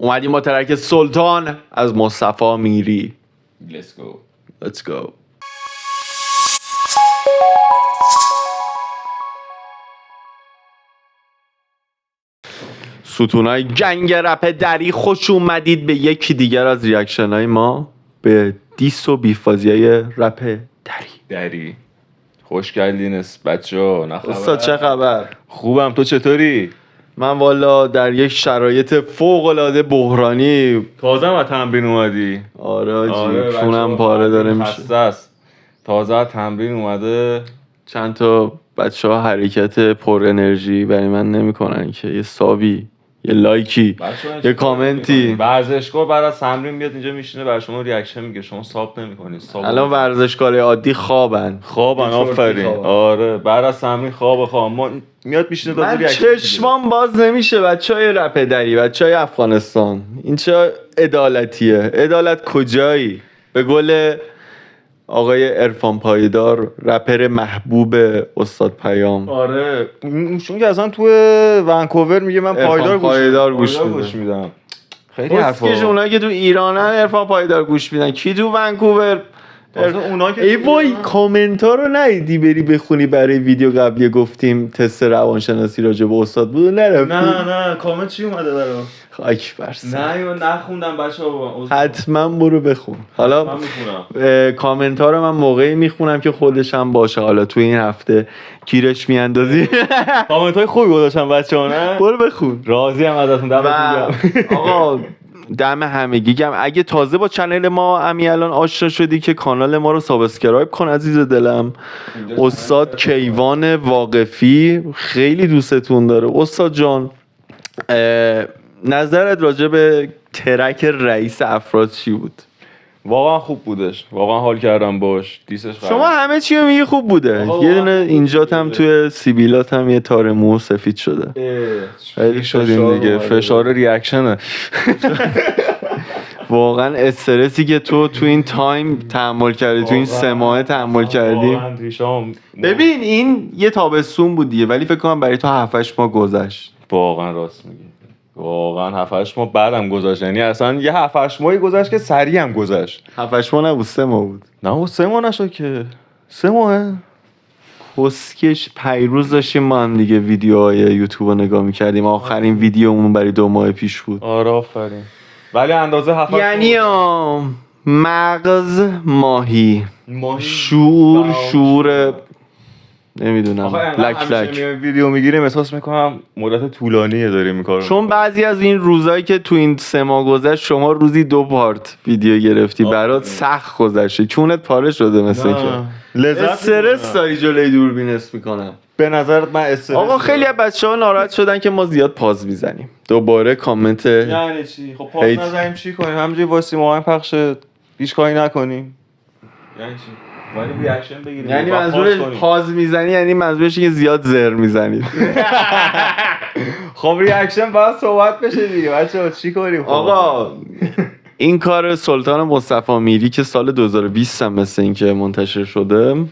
اومدیم با ترک سلطان از مصطفی میری. Let's go. ستونای جنگ رپ دری، خوش اومدید به یکی دیگر از ریاکشن های ما به دیس و بیفازی های رپ دری. خوش گردینس بچه ها. استاد چه خبر؟ خوبم، تو چطوری؟ من والا در یک شرایط فوق العاده بحرانی تازه از تمرین اومدی؟ آره چونم پاره داره میشه. تازه از تمرین اومده. چند تا بچه ها حرکت پر انرژی برای من نمی کنن که یه سابی، یه لایکی، یه کامنتی. ورزشکار بعد از تمرین میاد اینجا میشینه برای شما ریاکشن میگه، شما ساب نمی‌کنید. الان ورزشکار عادی خوابن آفرین. آره بعد از تمرین خواب ما میاد میشینه داد ریاکشن. من چشمام باز نمیشه بچهای رپ دری، بچهای افغانستان. این چه عدالتیه؟ عدالت کجایی؟ به قول آقای عرفان پایدار، رپر محبوب استاد پیام. آره چون که اصلا تو ونکوور میگه من پایدار گوش میدم. خیلی حرفا. اونایی که تو ایرانن عرفان پایدار گوش میدن. کی تو ونکوور؟ اونا که ای وای کامنتا رو ندیدی بری بخونی؟ برای ویدیو قبلی گفتیم تست روانشناسی راجع به استاد بود نرفتی؟ نه کامنت چی اومده برام؟ خاک برسه. نه من نخوندم بچه‌ها. حتما برو بخون. حالا کامنت ها رو من موقعی میخونم که خودش هم باشه. حالا تو این هفته گیرش میاندازی. کامنت های خوبی گذاشتن بچه‌ها نه؟ برو بخون. راضی ام ازتون. دمتون گرم. آقا دم همگی گرم. اگه تازه با چنل ما الان آشنا شدی که کانال ما رو سابسکرایب کن عزیز دلم. استاد کیوان واقفی خیلی دوستتون داره. استاد جان نظرت راجع به ترک رئیس افراد چی بود؟ واقعا خوب بودش، واقعا حال کردم باش. دیسش شما همه چی رو میگی خوب بوده. یه دونه اینجات هم توی سیبیلات هم یه تار مو سفید شده. خیلی شدیم دیگه. فشار ریاکشنه. واقعا استرسی که تو این تایم تحمل کردی، تو این 3 ماه تحمل کردی. ببین این یه تابستون بود دیگه، ولی فکر کنم برای تو 7-8 ماه گذشت. واقعا راست میگی. واقعا 7-8 ماه بعدم گذشت. یعنی اصلا یه 7-8 ماهی گذشت که سریع هم گذشت. 7-8 ماه نبود، 3 ماه بود. نه 3 ماه نشد که 3 ماهه. کسکش پیروز داشتیم ما هم دیگه ویدیوهای یوتیوب رو نگاه میکردیم. آخرین ویدیومون برای 2 ماه پیش بود. آره آفرین. ولی اندازه 7 یعنی مغز ماهی شعور نمیدونم لک ویدیو میگیریم احساس میکنم مدت طولانیه داریم میکارم. چون بعضی از این روزایی که تو این 3 ماه گذشت شما روزی 2 پارت ویدیو گرفتی، برات سخت گذشته، چونت پاره شده مثل که استرس داری جلوی دوربین اسم میکنم. به نظرت من استرس؟ آقا خیلی از بچه‌ها ناراحت شدن که ما زیاد پاز میزنیم. دوباره کامنت یعنی چی؟ خب پاز نزنیم چی کنیم؟ همینجوری واسیم آهنگ پخش هیچ کاری نکنیم. یعنی چی؟ ولی ریاکشن بگیریم. یعنی منظور پاز میزنی یعنی منظورش اینه که زیاد زر میزنید. خب ریاکشن باید صحبت بشه دیگه بچه‌ها، چی کنیم؟ آقا این کار سلطان مصطفی میری که سال 2020 هم مثل این که منتشر شده،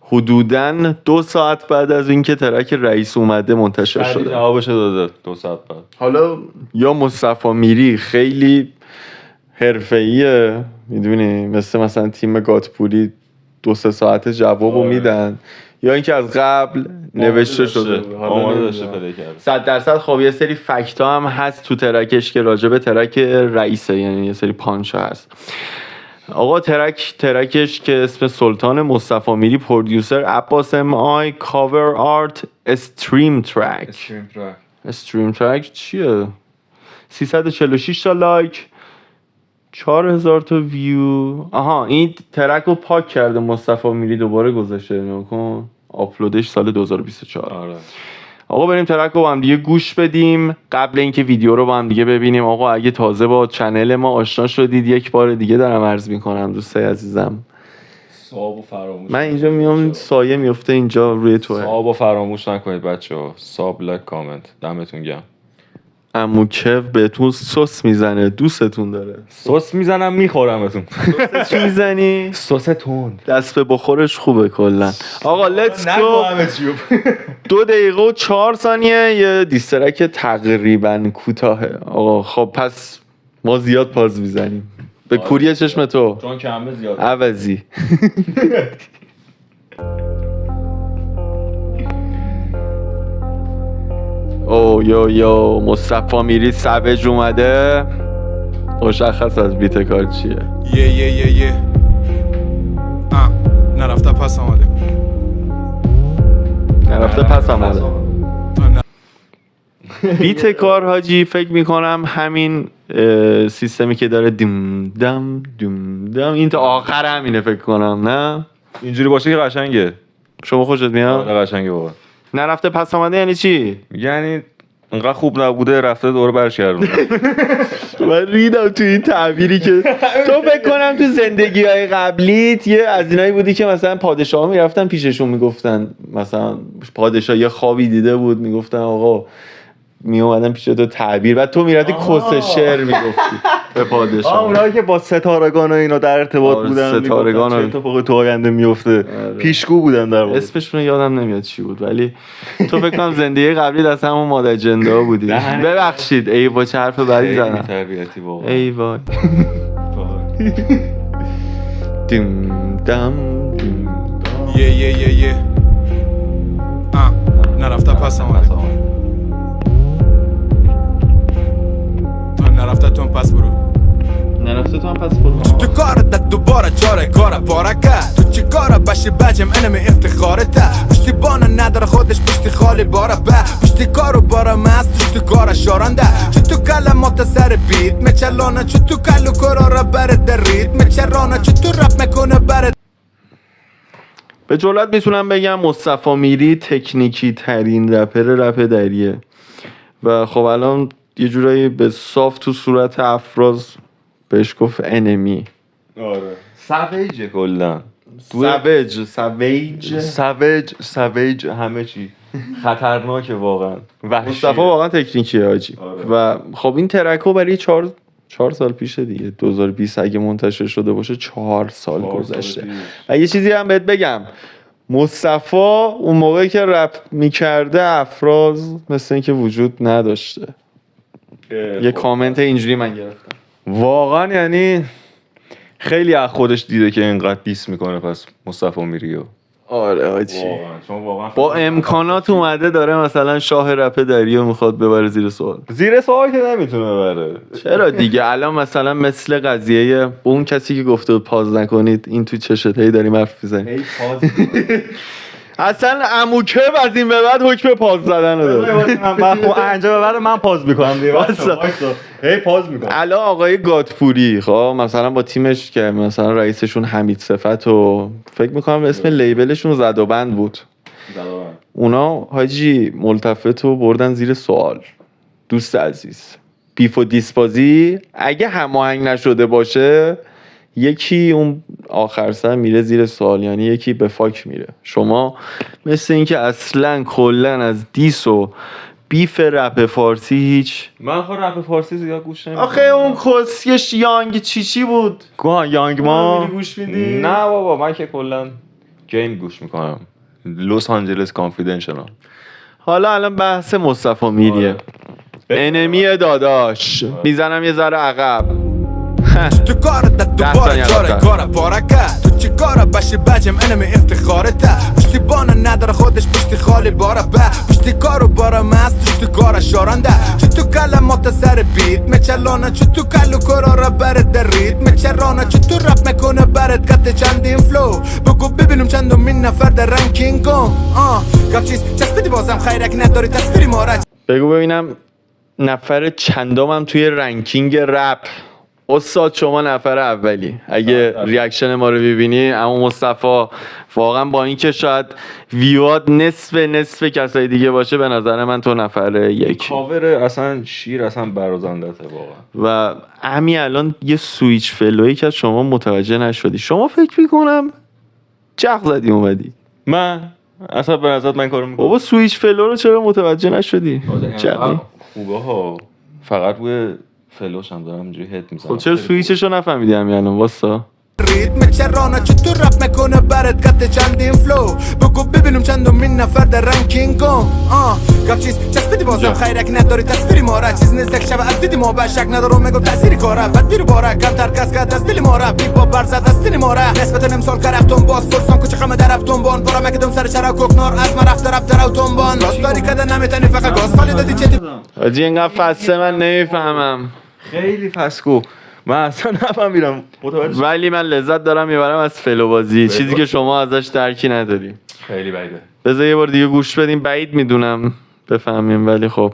حدوداً 2 ساعت بعد از اینکه ترک رئیس اومده منتشر شده. جوابش داده 2 ساعت بعد. حالا یا مصطفی میری خیلی حرفه‌ایه، میدونی مثلا تیم گاتپوری 2-3 ساعت جوابو میدن، یا اینکه از قبل نوشته شده آماده داشته پلی کرده. 100% خب یه سری فکت ها هم هست تو ترکش که راجع به ترک رئیسه، یعنی یه سری پانچ ها هست. آقا ترکش که اسم سلطان مصطفی میری، پرودیوسر عباس ام آی، کاور آرت استریم ترک چیه؟ 346 تا لایک، 4000 تا ویو. آها این ترک رو پاک کرده مصطفی میری، دوباره گذاشته. نکن آپلودش سال 2024. آره. آقا بریم ترک رو با هم دیگه گوش بدیم قبل اینکه ویدیو رو با هم دیگه ببینیم. آقا اگه تازه با چنل ما آشنا شدید، یک بار دیگه دارم عرض میکنم دوستای عزیزم، صاحب فراموش. من اینجا میام سایه میفته اینجا روی توه. صاحب فراموش نکنید بچه‌ها. ساب، لایک، کامنت. دمتون گرم. عمو کف بهتون سس میزنه، دوستتون داره. سس میزنم میخورمتون. سس چی میزنی؟ سس تند. دست به بخورش خوبه کلا. آقا لیتس گو. 2 دقیقه و 4 ثانیه یه دیسترک تقریبا کوتاهه. آقا خب پس ما زیاد پاز میزنیم. به کوری چشم تو چون کمه زیاد عوضی. او یو مصطفی میری سوج اومده. مشخص از بیت کار چیه. یه نرفته پس آمده. نرفته پس آمده. بیت کار حاجی فکر میکنم همین سیستمی که داره دم دم دم دم این تا آخر همینه فکر کنم. نه اینجوری باشه که قشنگه. شما خوشت میاد؟ آره قشنگه بابا. نرفته پس آمده یعنی چی؟ یعنی انقدر خوب نبوده رفته دوره برگردونه. من ریدم تو این تعبیری که تو فکر کنم تو زندگی های قبلیت یه از اینایی بودی که مثلا پادشاه ها میرفتن پیششون میگفتن، مثلا پادشاه یه خوابی دیده بود میگفتن آقا می اومدن پیش تو تعبیر، بعد تو میرفتی کس شعر میگفتی به پادشاه. اونایی که با ستارگان و اینا در ارتباط بودن، ستارگان چه اتفاقی تو آینده میفته، پیشگو بودن در واقع. اسمشون یادم نمیاد چی بود، ولی تو فکر کنم زندگی قبلی از همون مادر جنده بودی. ببخشید ای با چه حرف بدی زدم. تربیتی واقعا. ای وای. دم دم یه نرفته پس آمده. نرفته تو هم پس برو. نرفته تو هم پس برو. تو کارت دوباره چاره کارا پارکه. تو چی کارا باشی بجم انم افتخارته. پشتیبان نداره خودش پشتی خالی باره به. پشتی کارو باره مست تو کارا شارنده. چو تو کلمات سر بیت مچلانه. چو تو کلو کرا را برد در ریت مچرانه. چو تو رپ میکنه برد. به جرئت میتونم بگم مصطفی میری تکنیکی ترین رپ دریه و خب الان یه جورایی به صاف تو صورت افراز بهش گفت انمی. آره سویجه کلا. سویج همه چی خطرناکه واقعا. مصطفی واقعا تکنیکیه حاجی. و خب این ترکو برای 4 سال پیشه دیگه، 2020 اگه منتشر شده باشه 4 سال گذشته. و یه چیزی هم بهت بگم، مصطفی اون موقعی که رپ میکرده افراز مثل اینکه وجود نداشته. یه کامنت اینجوری من گرفتم. واقعا یعنی خیلی از خودش دیده که اینقدر دیس میکنه پس مصطفی میریو. آره حاجی واقعا با امکانات اومده داره مثلا شاه رپ دریو میخواد ببره زیر سوال. زیر سوال که نمیتونه ببره. چرا دیگه؟ الان مثلا مثل قضیه اون کسی که گفته بود پاز نکنید، این تو چشتایی داریم حرف میزنیم. اصلا عمو کف از این به بعد حکم پاز زدن رو داره. من انجا به بعد من پاز میکنم دیگه. هی پاز میکنم. الان آقای گاتپوری خب مثلا با تیمش که مثلا رئیسشون حمید صفت و فکر میکنم اسم لیبلشون زدوبند بود، اونا حاجی ملتفت رو بردن زیر سوال. دوست عزیز بیف و دیسپازی اگه هماهنگ نشده باشه یکی اون آخر سر میره زیر سوال، یعنی یکی به فاک میره. شما مثل این که اصلا کلن از دیس و بیف رپ فارسی هیچ. من خود رپ فارسی زیاد گوش نمیدم. آخه اون کسیش یانگ چی بود؟ یانگ ما گوش میدی؟ نه بابا من که کلا گیم گوش میکنم. لس آنجلس کانفیدنشال. حالا الان بحث مصطفی میریه. انمی داداش میزنم یه ذره عقب. تو کارت دوباره چاره کارا پارکه. تو چی کارا باشی بجم انم افتخارته. پشتیبان نداره خودش پشتی خالی باره به. پشتی کارو باره مست تو کارا شارنده. چو تو کلمات سر بیت مچلانه. چو تو کلو کرا را برد در ریت مچرانه. چو تو رپ میکنه برد قط چندین فلو. بگو ببینم چندم این نفر در رنکینگم. گفت چیز چسبیدی بازم خیرک نداری تصویری مارج. بگو ببینم نفر چندمم توی رنکینگ رپ. استاد شما نفر اولی اگه ریاکشن ما رو ببینی. اما مصطفی واقعا با این که شاید ویوات نصف کسای دیگه باشه، به نظر من تو نفر یک. کاور اصلا شیر اصلا برازندته واقعا. و همین الان یه سویچ فلویی که شما متوجه نشدی. شما فکر میکنم جغ زدی اومدی. من اصلا به نظر من کارو میکنم. بابا سویچ فلو رو چرا متوجه نشدی؟ خوبه ها فقط روی فلوش هم دارم اینجوری هد میزنم. خب چرا سویچشو نفهمیدی همین الان واسه ریتم چرانه چطور رپ میکنه برات قد چندین فلو بگو ببینم چندم این نفر در رنکینگم گفت چیز چسبیدی بازم خیرک نداری تصویری ماره چیز نیست یک شب از دیدی ما به شک ندارم میگم تأثیری کاره بد بیرو باره کم تر کس که دست دلی ماره بیب با برزد دستینی ماره نسبت نمسال کرفتون باز فرسان کچه خمه در رفتون بان برا مکدم سر چرا کوکنار از من رفت رفت در اوتون بان راست داری کده نمیتنی فقط گاز خالی دادی چه آجی اینقدر فسته من نمیفهمم خیلی فسکو من اصلا نفهمیدم متوجه ولی من لذت دارم میبرم از فلو بازی چیزی که شما ازش درکی نداری. خیلی بعیده. بذار یه بار دیگه گوش بدیم. بعید میدونم بفهمیم ولی خب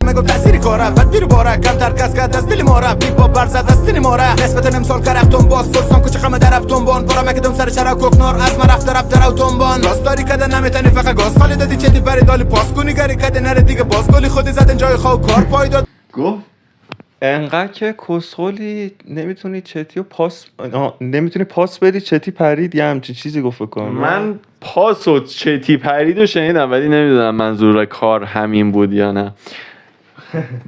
میگم تأثیری کاره بد بیرو باره کم تر کس که دست دلی ماره بیب با برزد دستینی ماره نسبت نمسال کرفتون باز فرسان کچه خمه در رفتون بان برا مکدم سر چرا کوکنار از من رفت رفت در اوتون بان راست داری کده نمیتنی فقط گاز خالی دادی چتی پری دالی پاس کنی گری کده نره دیگه باز گلی خودی زدن جای خواه کار پای داد گفت انقدر که کسخولی نمیتونی چتی و پاس نمیتونی پاس بدی چتی پرید یه همچین چیزی گفت کنم. من پاس و چتی پرید رو شنیدم ولی نمیدونم منظور کار همین بود یا نه.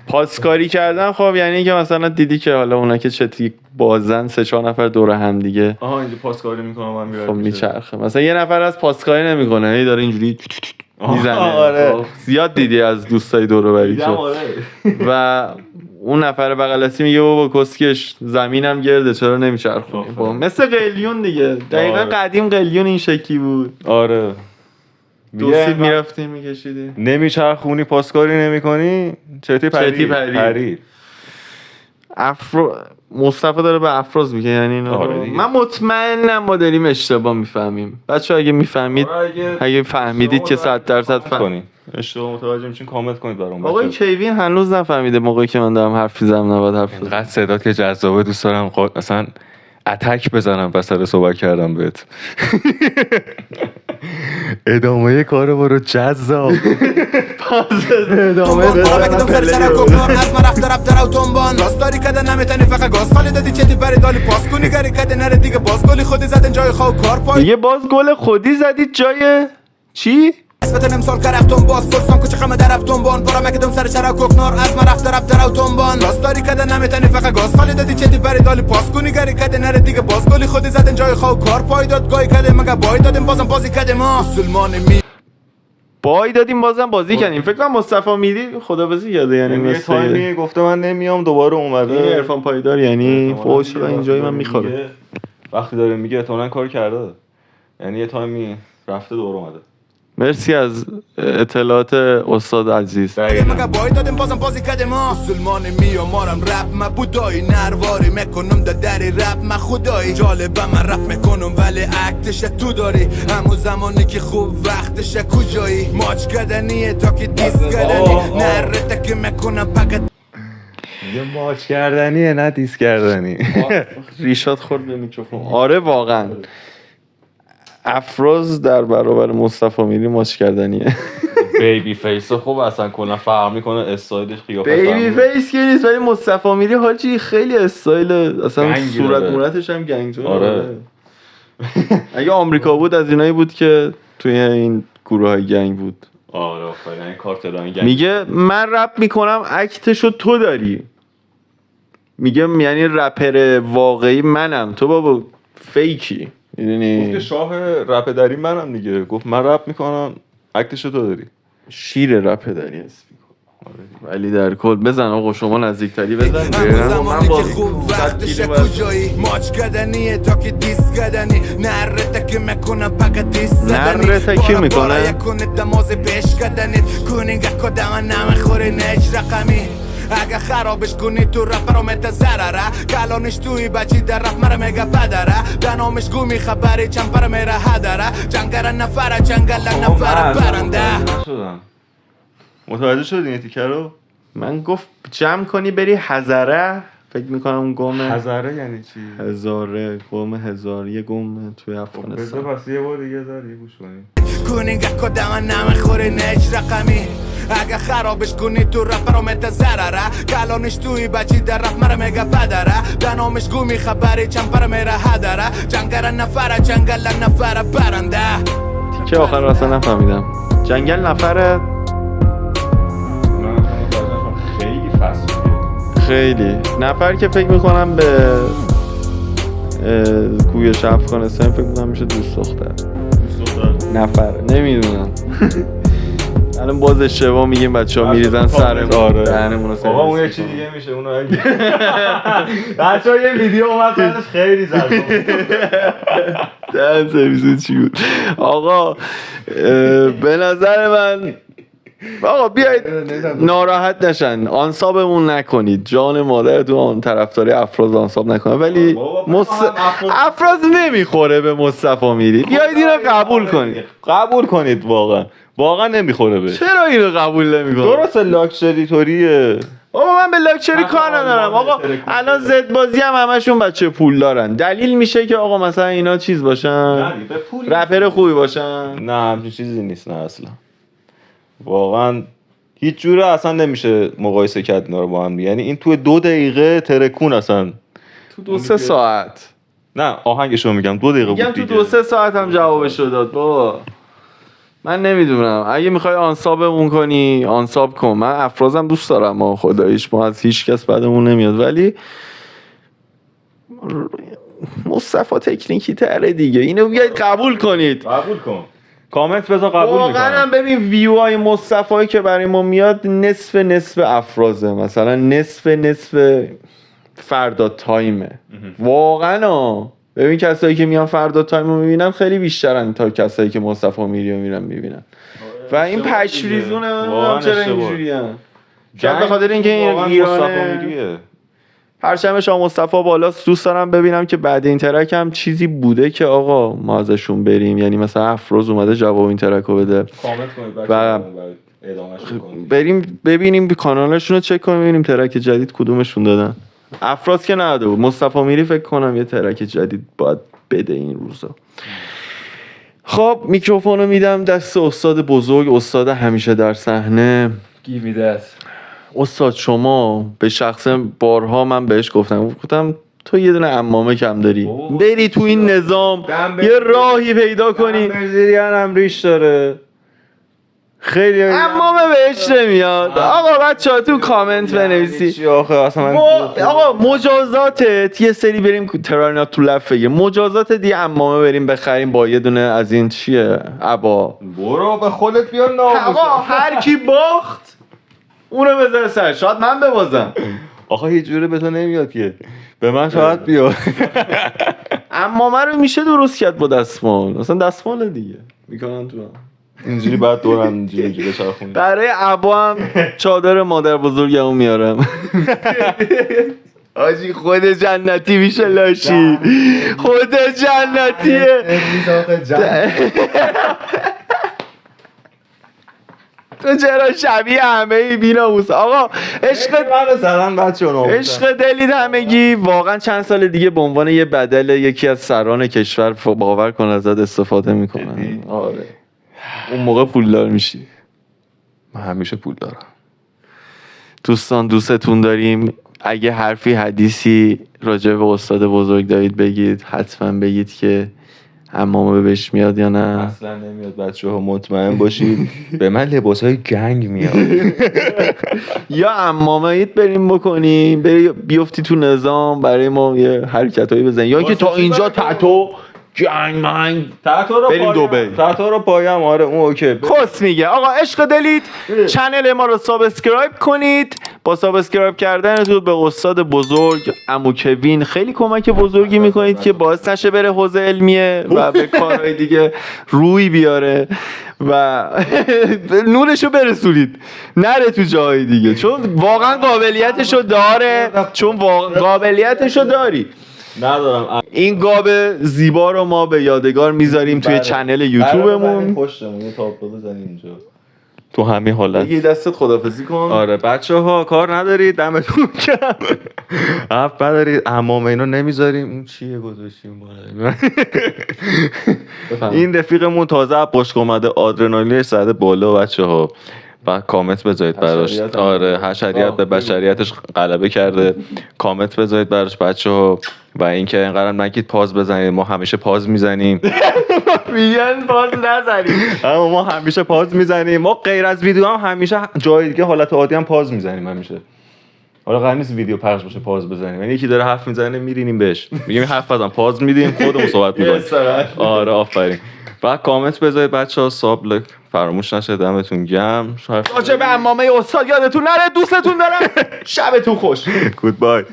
پاسکاری کردن خب یعنی اینکه مثلا دیدی که حالا اونا که چتی بازن 3-4 نفر دور هم دیگه اینجا پاسکاری میکنم من میرم خب میچرخه. مثلا یه نفر از پاسکاری نمیکنه هی داره اینجوری میزنه. آره. زیاد دیدی از دوستای دور و بری تو. و اون نفر بغلسی میگه بابا کسکش زمینم گرده چرا نمیچرخونی. مثل قلیون دیگه دقیقا قدیم قلیون این شکلی بود. آره دو سیب میرفتیم میکشیدی نمیچرخونی پاسکاری نمیکنی چتی پرید. مصطفی داره به افراز میگه یعنی اینا. آره من مطمئنم ما داریم اشتباه میفهمیم. بچه اگه میفهمید اگه فهمیدید که 100% فهمید اشتباه متوجه میشین کامنت کنید برام. آقای کیوین هنوز نفهمیده موقعی که من دارم حرف میزنم نباید حرف بزنم. اینقدر صدات که جذابه دوست دارم اصلا اتک بزنم وسط صحبت کردم بهت. ادامه کارو برو جذاب. ادامه مکدم سر چرا کوکنار از من رفت رفت در اوتون بان راست داری کده نمیتنی فقط گاز خالی دادی چتی پری دالی پاس کنی گری کده نره دیگه باز گلی خودی زدن جای خواه کار پای دیگه باز گل خودی زدید جای چی؟ نسبت نمسال کرفتون باز فرسان کچه خمه در رفتون بان برا مکدم سر چرا کوکنار از من رفت رفت در اوتون بان راست داری کده نمیتنی فقط گاز خالی دادی چتی پری دالی پاس کنی گری کده نره دیگه باز گلی خودی زدن جای خواه کار پای داد گای کده مگه بای دادیم بازم بازی کده ما مسلمان می بای دادیم بازم بازی کردیم. فکر کنم مصطفی میری خدافظی کرده یعنی مثلا گفته من نمیام دوباره اومده. این عرفان پایدار یعنی فوش اینجای من میخوره. وقتی داره میگه احتمالاً کار کرده یعنی یه تایمی رفته دور اومده. مرسی از اطلاعات استاد عزیز. مگه بای دادیم بازم بازی کردیم مسلمان میامارم رپ ما بودایی نرواری میکنم داری رپ ما خدایی جالبه من رپ میکنم ولی اکتش تو داری همون زمانی که خوب وقتش کجایی ماچ کردنیه تا که دیس کردنی نره تکی میکنم فقط یه ماچ کردنیه نه دیس کردنی. ریشات خورد به میکروفون. آره واقعا افراز در برابر مصطفی میری ماچ کردنیه. بیبی فیس خوب اصلا کلا فرق میکنه استایلش قیافه بیبی فیس که نیست ولی مصطفی میری حاجی خیلی استایل اصلا صورت مورتش هم گنگتون. آره اگه آمریکا بود از اینایی بود که توی این گروه های گنگ بود. آره این کارتلان گنگ میگه من رپ میکنم اکتشو تو داری. میگه یعنی رپر واقعی منم تو بابا فیکی. میدونی گفت که شاه رپ دری منم دیگه. گفت من رپ میکنم اکتشو تو داری. شیر رپ دری هست ولی در کل بزن آقا شما نزدیکتری بزن. زمانی که خوب وقتش کجایی ماچ کردنیه تا که دیس کردنی نره تکی میکنم پاکت دیس زدنی نره تکی میکنه یکونه دماز پیش کردنی کنینگه کدام نمیخوری نج رقمی اگه خرابش کنی تو رپ رو متضرره کلانش توی بچی در رپ مره میگه پدره دنامش گومی خبری چمپر میره هدره جنگر نفره جنگل نفره برنده. متوجه شدی این تیکه رو؟ من گفت جمع کنی بری هزاره. فکر میکنم اون گم هزاره یعنی چی؟ هزاره گم هزار یه گم توی افغانستان. پس یه بار دیگه داری گوش کنی کنینگه کدام نمیخوری نج رقمی اگه خرابش کنی تو رپ رو متضرره کلانش توی بچی در رپ مره میگه پدره دنامش گومی خبری چمپر میره هدره جنگر نفره جنگل نفره برنده. که آخر اصلا نفهمیدم. جنگل نفر خیلی فصل خیلی نفر که فکر میکنم به گویش افغانستان فکر میکنم میشه دوست دختر نفر نمیدونم. الان باز اشتباه میگیم بچه‌ها میریزن سرمون. آره دهنمون رو آقا اون یه چیز دیگه میشه اونو اگه بچه‌ها یه ویدیو اومد بعدش خیلی زد دهن سرویس چی بود آقا. به نظر من آقا بیایید ناراحت نشن، آنسابمون نکنید، جان مادرتون آن طرفدار افراز آنساب نکنه، ولی افراز نمیخوره به مصطفی میری. بیایید اینو قبول کنید. واقعا نمیخوره به. چرا اینو قبول نمیکنه؟ درسته لاکچری طوریه. آقا من به لاکچری کار ندارم آقا. الان زد بازی همشون بچه پول دارن. دلیل میشه که آقا مثلا اینا چیز باشن، رپر خوبی باشن. نه همچین چیزی نیست، نه اصلا. واقعا هیچ جوره اصلا نمیشه مقایسه کرد اینا رو با هم. یعنی این تو 2 دقیقه ترکون اصلا. تو 2-3 ساعت. نه آهنگشو میگم 2 دقیقه بود دیگه. تو 2-3 ساعت هم جوابشو داد بابا. من نمیدونم، اگه میخوای آنسابمون کنی آنساب کن. من افرازم دوست دارم، ما خداییش ما از هیچ کس بعدمون نمیاد، ولی مصطفی تکنیکی تره دیگه. اینو بیاید قبول کنید. قبول کن. کامنت بذار قبول میکنم. واقعا ببین ویوهای مصطفی که برای ما میاد نصف افرازه، مثلا نصف فردا تایمه. واقعا ببین کسایی که میان فردا تایم رو میبینن خیلی بیشترن تا کسایی که مصطفی میری رو میرن میبینن. و این پشریزونه چرا اینجوریه؟ شاید به خاطر اینکه این ایرانه پرچم شاه مصطفی بالاست. دوست دارم ببینم که بعد این ترک هم چیزی بوده که آقا ما ازشون بریم، یعنی مثلا افروز اومده جواب این ترک رو بده و بریم ببینیم کانالشون رو چک کنیم ببینیم ترک جدید کدومشون دادن. افراز که نداده بود، مصطفی میری فکر کنم یه ترک جدید باید بده این روزا. خب میکروفون رو میدم دست استاد بزرگ، استاد همیشه در صحنه. استاد شما به شخص بارها من بهش گفتم تو یه دونه عمامه کم داری، بری تو این نظام یه راهی پیدا کنی. برزیلیان هم ریش داره خیلی عمامه بهش نمیاد. آقا بچه‌ها تو کامنت بنویسی آقا مجازاتت یه سری بریم ترانا تو لفه مجازات دی عمامه بریم بخریم با یه دونه از این چیه عبا. برو به خودت بیار ناموسه. آقا هر کی باخت اونو بذار سر، شاید من ببازم. آقا هیچ جوره به تو نمیاد که، به من شاید بیاد. عمامه رو میشه درست کرد با دستمال، مثلا دستمال دیگه میکنن تو اینجوری بعد دورم اینجوری بچرخونی. برای عبا هم چادر مادر بزرگمو میارم. آجی خود جنتی میشه لاشی، خود جنتیه. تو چرا شبیه همه ای بیناموس آقا. عشق دلید همگی. واقعا چند سال دیگه به عنوان یه بدل یکی از سران کشور باور کن ازت استفاده میکنن. آره اون موقع پولدار میشی. من همیشه پول دارم. دوستان دوستتون داریم. اگه حرفی حدیثی راجع به استاد بزرگ دارید بگید، حتما بگید که عمامه بهش میاد یا نه. اصلا نمیاد بچه‌ها، مطمئن باشید. به من لباسای گنگ میاد. یا عمامه ایت بریم بکنیم، بیفتی تو نظام برای ما یه حرکتایی بزنی، یا اینکه تا اینجا تاتو گنگ منگ بریم دبی. تاتو رو پایم. آره اون اوکی. کس میگه. آقا عشق دلید چنل ما رو سابسکرایب کنید. با سابسکرایب کردنتون به استاد بزرگ عمو کوین خیلی کمک بزرگی میکنید که باعث نشه بره حوزه علمیه و به کارهای دیگه روی بیاره و نورشو برسونید، نره تو جای دیگه، چون واقعا قابلیتشو داری. ندارم. این گاب زیبا رو ما به یادگار میذاریم توی چنل یوتیوبمون. پشتمون یه تاپ بزنیم اینجا تو همین حالت. دیگه دستت خدافظی کن. آره بچه‌ها کار ندارید، دمتون گرم. حرف ندارید، عمامه اینو نمیذاریم. اون چیه گذاشتیم بالا؟ این رفیقمون تازه پشت اومده، آدرنالینش زده بالا بچه‌ها. بعد کامنت بذارید براش. آره حشریت به بشریتش غلبه کرده. کامنت بذارید براش بچه‌ها. و اینکه اینقدر نگید پاز بزنید، ما همیشه پاز میزنیم. میگن پاز نزنیم. اما ما همیشه پاز میزنیم. ما غیر از ویدیو هم همیشه جای دیگه حالت عادی هم پاز میزنیم همیشه. حالا قرار نیست ویدیو پخش بشه پاز بزنیم، یعنی یکی داره حرف میزنه میرینیم بهش میگیم حرف بزن، پاز میدیم خودمون صحبت میکنیم. آره آفرین. بعد کامنت بذارید بچه‌ها، سابلک فراموش نشه. دمتون گرم. راجع به عمامه استاد یادتون نره. دوستتون دارم. شبتون خوش. گود بای.